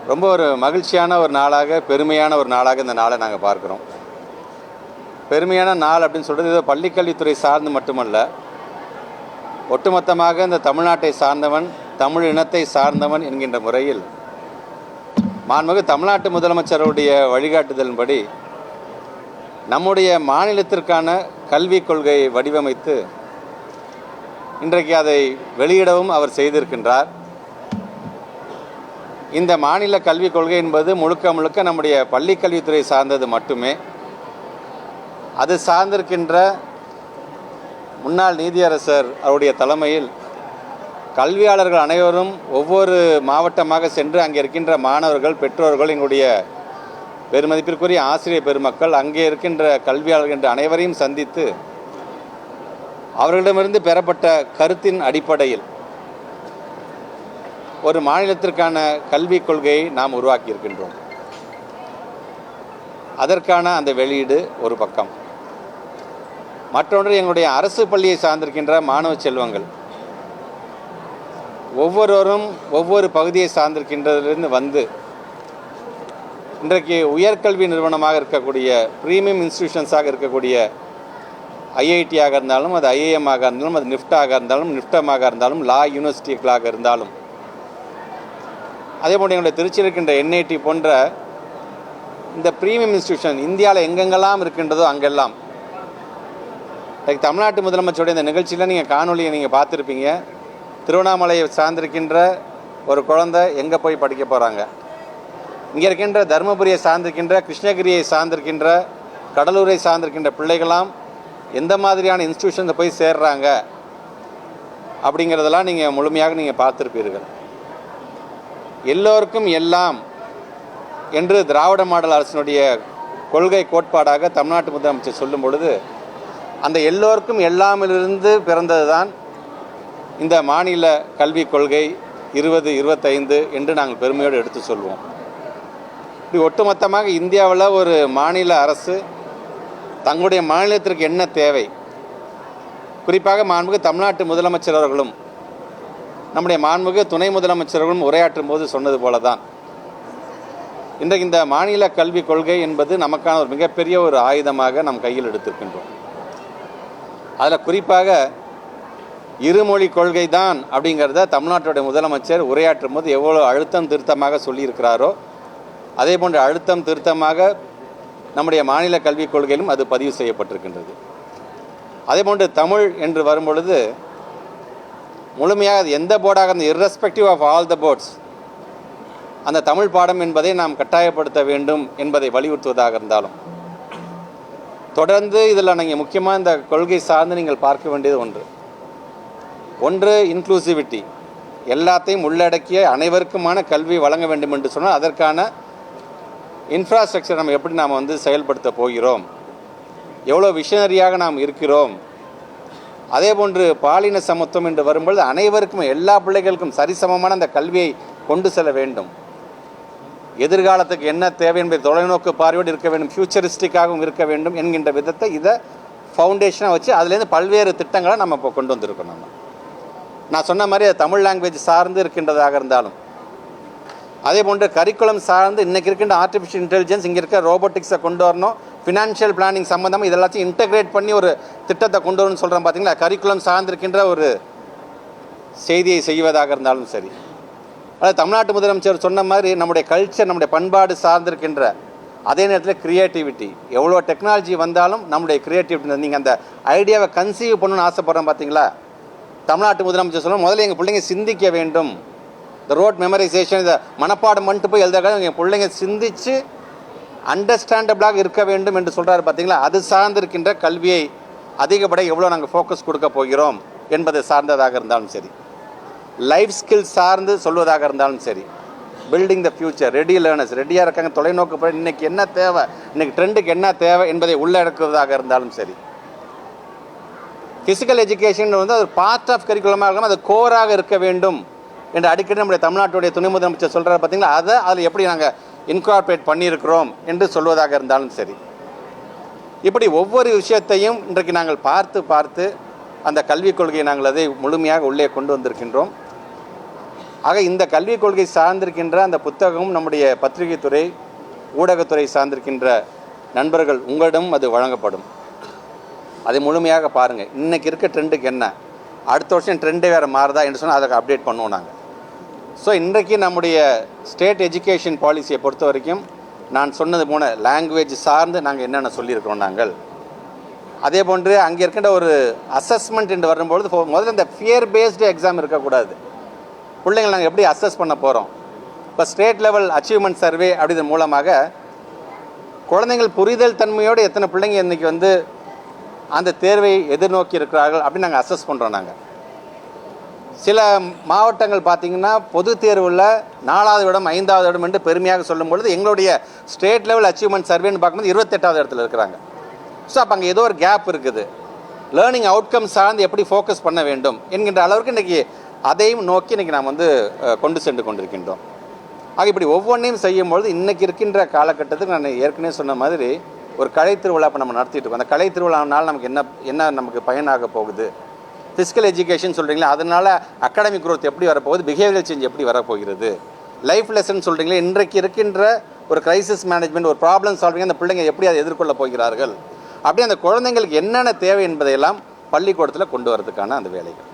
ரொம்ப ஒரு மகிழ்ச்சியான ஒரு நாளாக, பெருமையான ஒரு நாளாக இந்த நாளை நாங்கள் பார்க்குறோம். பெருமையான நாள் அப்படின்னு சொல்கிறது இது பள்ளிக்கல்வித்துறை சார்ந்து மட்டுமல்ல, ஒட்டுமொத்தமாக இந்த தமிழ்நாட்டை சார்ந்தவன், தமிழ் இனத்தை சார்ந்தவன் என்கின்ற முறையில் மாண்புமிகு தமிழ்நாட்டு முதலமைச்சருடைய வழிகாட்டுதலின்படி நம்முடைய மாநிலத்திற்கான கல்விக் கொள்கையை வடிவமைத்து இன்றைக்கு அதை வெளியிடவும் அவர் செய்திருக்கின்றார். இந்த மாநில கல்விக் கொள்கை என்பது முழுக்க முழுக்க நம்முடைய பள்ளிக்கல்வித்துறை சார்ந்தது மட்டுமே. அது சார்ந்திருக்கின்ற முன்னாள் நீதியரசர் அவருடைய தலைமையில் கல்வியாளர்கள் அனைவரும் ஒவ்வொரு மாவட்டமாக சென்று அங்கே இருக்கின்ற மாணவர்கள், பெற்றோர்கள், எங்களுடைய பெருமதிப்பிற்குரிய ஆசிரியர் பெருமக்கள், அங்கே இருக்கின்ற கல்வியாளர்கள் என்ற அனைவரையும் சந்தித்து அவர்களிடமிருந்து பெறப்பட்ட கருத்தின் அடிப்படையில் ஒரு மாநிலத்திற்கான கல்விக் கொள்கையை நாம் உருவாக்கியிருக்கின்றோம். அதற்கான அந்த வெளியீடு ஒரு பக்கம். மற்றொன்று, எங்களுடைய அரசு பள்ளியை சார்ந்திருக்கின்ற மாணவ செல்வங்கள் ஒவ்வொருவரும் ஒவ்வொரு பகுதியை சார்ந்திருக்கின்றதிலிருந்து வந்து இன்றைக்கு உயர்கல்வி நிறுவனமாக இருக்கக்கூடிய ப்ரீமியம் இன்ஸ்டிடியூஷன்ஸாக இருக்கக்கூடிய ஐஐடியாக இருந்தாலும், அது ஐஏஎம்மாக இருந்தாலும், அது நிஃப்டாக இருந்தாலும், நிஃப்டமாக இருந்தாலும், லா யூனிவர்சிட்டிகளாக இருந்தாலும், அதே போன்று எங்களுடைய திருச்சியில் இருக்கின்ற என்ஐடி போன்ற இந்த ப்ரீமியம் இன்ஸ்டிடியூஷன் இந்தியாவில் எங்கெங்கெல்லாம் இருக்கின்றதோ அங்கெல்லாம் தமிழ்நாட்டு முதலமைச்சருடைய இந்த நிகழ்ச்சியில் நீங்கள் காணொலியை நீங்கள் பார்த்துருப்பீங்க. திருவண்ணாமலையை சார்ந்திருக்கின்ற ஒரு குழந்தை எங்கே போய் படிக்க போகிறாங்க, இங்கே இருக்கின்ற தருமபுரியை சார்ந்திருக்கின்ற, கிருஷ்ணகிரியை சார்ந்திருக்கின்ற, கடலூரை சார்ந்திருக்கின்ற பிள்ளைகளாம் எந்த மாதிரியான இன்ஸ்டிடியூஷனில் போய் சேர்றாங்க அப்படிங்கிறதெல்லாம் நீங்கள் முழுமையாக நீங்கள் பார்த்துருப்பீர்கள். எல்லோருக்கும் எல்லாம் என்று திராவிட மாடல் அரசினுடைய கொள்கை கோட்பாடாக தமிழ்நாட்டு முதலமைச்சர் சொல்லும் பொழுது அந்த எல்லோருக்கும் எல்லாமிலிருந்து பிறந்தது தான் இந்த மாநில கல்விக் கொள்கை 2025 என்று நாங்கள் பெருமையோடு எடுத்து சொல்வோம். இப்படி ஒட்டுமொத்தமாக இந்தியாவில் ஒரு மாநில அரசு தங்களுடைய மாநிலத்திற்கு என்ன தேவை, குறிப்பாக மாண்புமிகு தமிழ்நாட்டு முதலமைச்சர் அவர்களும் நம்முடைய மாண்புமிகு துணை முதலமைச்சர்களும் உரையாற்றும் போது சொன்னது போல தான் இன்றைக்கு இந்த மாநில கல்விக் கொள்கை என்பது நமக்கான ஒரு மிகப்பெரிய ஒரு ஆயுதமாக நம் கையில் எடுத்திருக்கின்றோம். அதில் குறிப்பாக இருமொழி கொள்கை தான் அப்படிங்கிறத தமிழ்நாட்டுடைய முதலமைச்சர் உரையாற்றும் போது எவ்வளோ அழுத்தம் திருத்தமாக சொல்லியிருக்கிறாரோ அதே போன்ற அழுத்தம் திருத்தமாக நம்முடைய மாநில கல்விக் கொள்கையிலும் அது பதிவு செய்யப்பட்டிருக்கின்றது. அதே போன்று தமிழ் என்று வரும்பொழுது முழுமையாக எந்த போர்டாக அந்த irrespective of all the boards அந்த தமிழ் பாடம் என்பதை நாம் கட்டாயப்படுத்த வேண்டும் என்பதை வலியுறுத்துவதாக இருந்தாலும், தொடர்ந்து இதில் நீங்கள் முக்கியமாக இந்த கொள்கை சார்ந்து நீங்கள் பார்க்க வேண்டியது ஒன்று இன்க்ளூசிவிட்டி, எல்லாத்தையும் உள்ளடக்கிய அனைவருக்குமான கல்வி வழங்க வேண்டும் என்று சொன்னால் அதற்கான இன்ஃப்ராஸ்ட்ரக்சர் நம்ம எப்படி நாம் செயல்படுத்த போகிறோம், எவ்வளோ விஷனரியாக நாம் இருக்கிறோம். அதே போன்று பாலின சமத்துவம் என்று வரும்பொழுது அனைவருக்கும், எல்லா பிள்ளைகளுக்கும் சரிசமமான அந்த கல்வியை கொண்டு செல்ல வேண்டும். எதிர்காலத்துக்கு என்ன தேவை என்பதை தொலைநோக்கு பார்வையோடு இருக்க வேண்டும், ஃபியூச்சரிஸ்டிக்காகவும் இருக்க வேண்டும் என்கின்ற விதத்தை இதை ஃபவுண்டேஷனாக வச்சு அதுலேருந்து பல்வேறு திட்டங்களை நம்ம இப்போ கொண்டு வந்திருக்கோம். நான் சொன்ன மாதிரி தமிழ் லாங்குவேஜ் சார்ந்து இருக்கின்றதாக இருந்தாலும், அதே போன்று கரிக்குலம் சார்ந்து இன்றைக்கி இருக்கின்ற ஆர்டிஃபிஷியல் இன்டெலிஜென்ஸ், இங்கே இருக்க ரோபோட்டிக்ஸை கொண்டு வரணும், ஃபினான்ஷியல் பிளானிங் சம்மந்தமாக இதெல்லாத்தையும் இன்டெகிரேட் பண்ணி ஒரு திட்டத்தை கொண்டு வரணும்னு சொல்கிறோம். பார்த்தீங்களா, கரிக்குலம் சார்ந்திருக்கின்ற ஒரு செய்தியை செய்வதாக இருந்தாலும் சரி, அதாவது தமிழ்நாட்டு முதலமைச்சர் சொன்ன மாதிரி நம்முடைய கல்ச்சர், நம்முடைய பண்பாடு சார்ந்திருக்கின்ற அதே நேரத்தில் க்ரியேட்டிவிட்டி, எவ்வளோ டெக்னாலஜி வந்தாலும் நம்முடைய க்ரியேட்டிவிட்டி, நீங்கள் அந்த ஐடியாவை கன்சீவ் பண்ணணும்னு ஆசைப்படுறோம். பார்த்தீங்களா, தமிழ்நாட்டு முதலமைச்சர் சொன்னால் முதல்ல எங்கள் பிள்ளைங்க சிந்திக்க வேண்டும், இந்த ரோட் மெமரைசேஷன் இதை மனப்பாடம் பண்ணிட்டு போய் எழுதுறதுக்காக எங்கள் பிள்ளைங்க சிந்தித்து அண்டர்ஸ்டாண்டபிளாக இருக்க வேண்டும் என்று சொல்கிறாரு. பார்த்தீங்களா, அது சார்ந்திருக்கின்ற கல்வியை அதிகப்பட எவ்வளோ நாங்கள் ஃபோக்கஸ் கொடுக்க போகிறோம் என்பது சார்ந்ததாக இருந்தாலும் சரி, லைஃப் ஸ்கில் சார்ந்து சொல்வதாக இருந்தாலும் சரி, building the future, ready learners ரெடியாக இருக்காங்க, தொலைநோக்கு இன்றைக்கி என்ன தேவை, இன்றைக்கி ட்ரெண்டுக்கு என்ன தேவை என்பதை உள்ளடக்குவதாக இருந்தாலும் சரி, ஃபிசிக்கல் எஜுகேஷன் அது பார்ட் ஆஃப் கரிக்குலமாக இருக்கணும், அது கோராக இருக்க வேண்டும் என்று அடிக்கடி நம்முடைய தமிழ்நாட்டுடைய துணை முதலமைச்சர் சொல்கிறார். பார்த்தீங்களா, அதில் எப்படி நாங்கள் இன்கார்பரேட் பண்ணியிருக்கிறோம் என்று சொல்வதாக இருந்தாலும் சரி, இப்படி ஒவ்வொரு விஷயத்தையும் இன்றைக்கு நாங்கள் பார்த்து அந்த கல்விக் கொள்கையை நாங்கள் அதை முழுமையாக உள்ளே கொண்டு வந்திருக்கின்றோம். ஆக இந்த கல்விக் கொள்கை சார்ந்திருக்கின்ற அந்த புத்தகமும் நம்முடைய பத்திரிகை துறை ஊடகத்துறை சார்ந்திருக்கின்ற நண்பர்கள் உங்களிடம் அது வழங்கப்படும். அதை முழுமையாக பாருங்கள். இன்றைக்கி இருக்க ட்ரெண்டுக்கு என்ன, அடுத்த வருஷம் ட்ரெண்டே வேறு மாறுதா என்று சொன்னால் அதை அப்டேட் பண்ணுவோம் நாங்கள். ஸோ இன்றைக்கி நம்முடைய ஸ்டேட் எஜுகேஷன் பாலிசியை பொறுத்த வரைக்கும் நான் சொன்னது போன லாங்குவேஜ் சார்ந்து நாங்கள் என்னென்ன சொல்லியிருக்கிறோம் நாங்கள். அதே போன்று அங்கே இருக்கின்ற ஒரு அசஸ்மெண்ட் என்று வரும்பொழுது முதல்ல இந்த ஃபியர் பேஸ்டு எக்ஸாம் இருக்கக்கூடாது. பிள்ளைங்களை நாங்கள் எப்படி அசஸ் பண்ண போகிறோம்? இப்போ ஸ்டேட் லெவல் அச்சீவ்மெண்ட் சர்வே அப்படிங்கிற மூலமாக குழந்தைகள் புரிதல் தன்மையோடு எத்தனை பிள்ளைங்க இன்றைக்கி வந்து அந்த தேர்வை எதிர்நோக்கி இருக்கிறார்கள் அப்படின்னு நாங்கள் அசஸ் பண்ணுறோம். நாங்கள் சில மாவட்டங்கள் பார்த்திங்கன்னா பொது தேர்வில் 4வது இடம் 5வது இடம் என்று பெருமையாக சொல்லும் பொழுது எங்களுடைய ஸ்டேட் லெவல் அச்சீவ்மெண்ட் சர்வேன்னு பார்க்கும்போது 28வது இடத்துல இருக்கிறாங்க. ஸோ அப்போ அங்கே ஏதோ ஒரு கேப் இருக்குது. லேர்னிங் அவுட்கம் சார்ந்து எப்படி ஃபோக்கஸ் பண்ண வேண்டும் என்கின்ற அளவுக்கு இன்றைக்கி அதையும் நோக்கி இன்றைக்கி நாம் வந்து கொண்டு சென்று கொண்டிருக்கின்றோம். ஆக இப்படி ஒவ்வொன்றையும் செய்யும்பொழுது இன்றைக்கி இருக்கின்ற காலகட்டத்துக்கு நான் ஏற்கனவே சொன்ன மாதிரி ஒரு கலை திருவிழா இப்போ நம்ம நடத்திட்டு இருக்கோம். அந்த கலை திருவிழானால் நமக்கு என்ன நமக்கு பயனாக போகுது? ஃபிசிக்கல் எஜுகேஷன் சொல்கிறீங்களா, அதனால் அகாடமிக் க்ரோத் எப்படி வரப்போகுது, பிஹேவியரல் சேஞ்ச் எப்படி வரப்போகிறது, லைஃப் லெசன் சொல்கிறீங்களா, இன்றைக்கு இருக்கின்ற ஒரு கிரைசிஸ் மேனேஜ்மெண்ட், ஒரு ப்ராப்ளம் சால்விங், அந்த பிள்ளைங்க எப்படி அதை எதிர்கொள்ள போகிறார்கள், அப்படி அந்த குழந்தைங்களுக்கு என்னென்ன தேவை என்பதையெல்லாம் பள்ளிக்கூடத்தில் கொண்டு வரதுக்கான அந்த வேலைகள்.